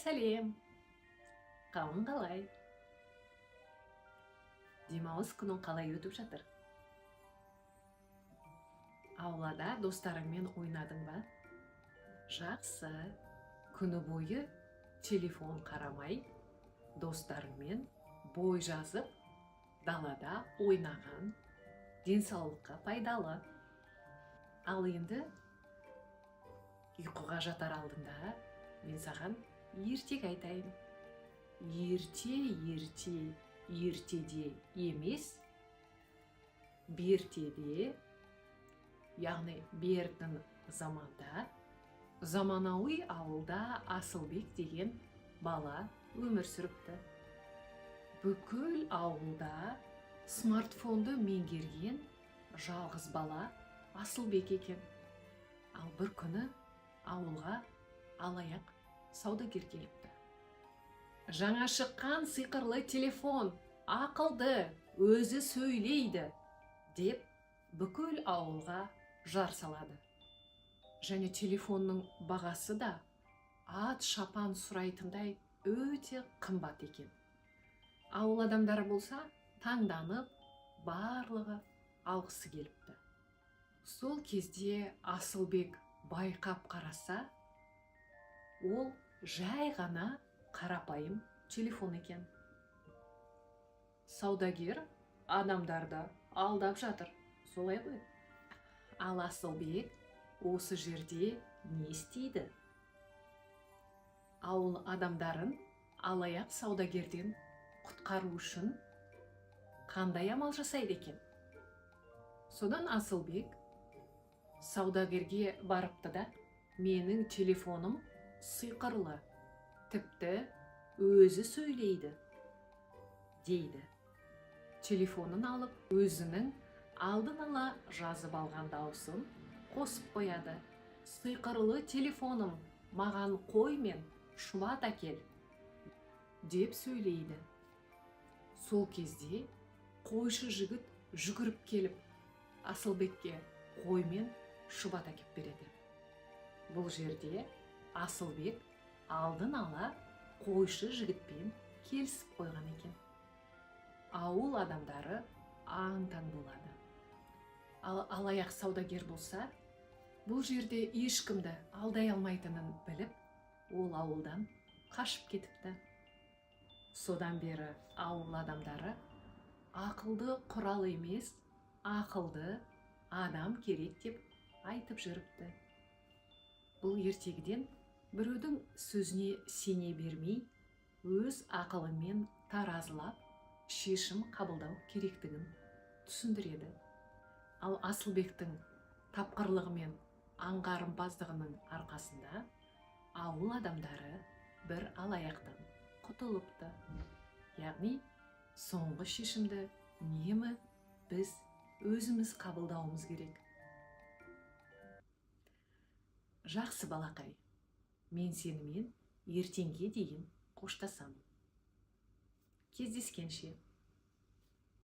сәлем. Қалың қалай? Демалыс күнің қалай өтіп жатыр? Аулада достарыңмен ойнадың ба? Жақсы. Күні бойы телефон қарамай, достарыңмен бой жазып, далада ойнаған, денсаулыққа пайдалы. Ал енді ұйқыға жатар алдында мен саған ертек айтайын. Ертеде емес, бертеде, яғни бертін заманда, заманауи ауылда Асылбек деген бала өмір сүріпті. Бүкіл ауылда смартфонды меңгерген жалғыз бала Асылбек екен. Ал бір күні ауылға алаяқ саудагер келіпті. Жаңа шыққан сиқырлы телефон, ақылды, өзі сөйлейді, деп бүкіл ауылға жар салады. Және телефонның бағасы да ат шапан сұрайтындай өте қымбат екен. Ауыл адамдары болса таңданып, барлығы алғысы келіпті. Сол кезде Асылбек байқап қараса, ол жай ғана қарапайым телефон екен. Саудагер адамдарды алдап жатыр, солай ғой. Ал Асылбек осы жерде не істейді? Ауыл адамдарын алаяқ саудагерден құтқару үшін қандай амал жасайды екен? Содан Асылбек саудагерге барыпты да, менің телефоным сиқырлы, тіпті өзі сөйлейді, дейді. Телефонын алып, өзінің алдын ала жазып алған дауысын қосып қояды. Сиқырлы телефоным, маған қой мен шұбат әкел, деп сөйлейді. Сол кезде қойшы жігіт жүгіріп келіп, Асылбекке қой мен шұбат әкеп береді. Бұл жерде Асылбек алдын ала қойшы жігітпен келісіп қойған екен. Ауыл адамдары аң-таң болады. Ал алаяқ саудагер болса, бұл жерде ешкімді алдай алмайтынын біліп, ол ауылдан қашып кетіпті. Содан бері ауыл адамдары ақылды құрал емес, ақылды адам керек деп айтып жүріпті. Бұл ертегіден біреудің сөзіне сене бермей, өз ақылымен таразылап, шешім қабылдау керектігін түсіндіреді. Ал Асылбектің тапқырлығы мен аңғарымпаздығының арқасында ауыл адамдары бір алаяқтан құтылыпты. Яғни, соңғы шешімді үнемі біз өзіміз қабылдауымыз керек. Жақсы балақай, мен сенімен ертеңге дейін қоштасамын. Кездескенше.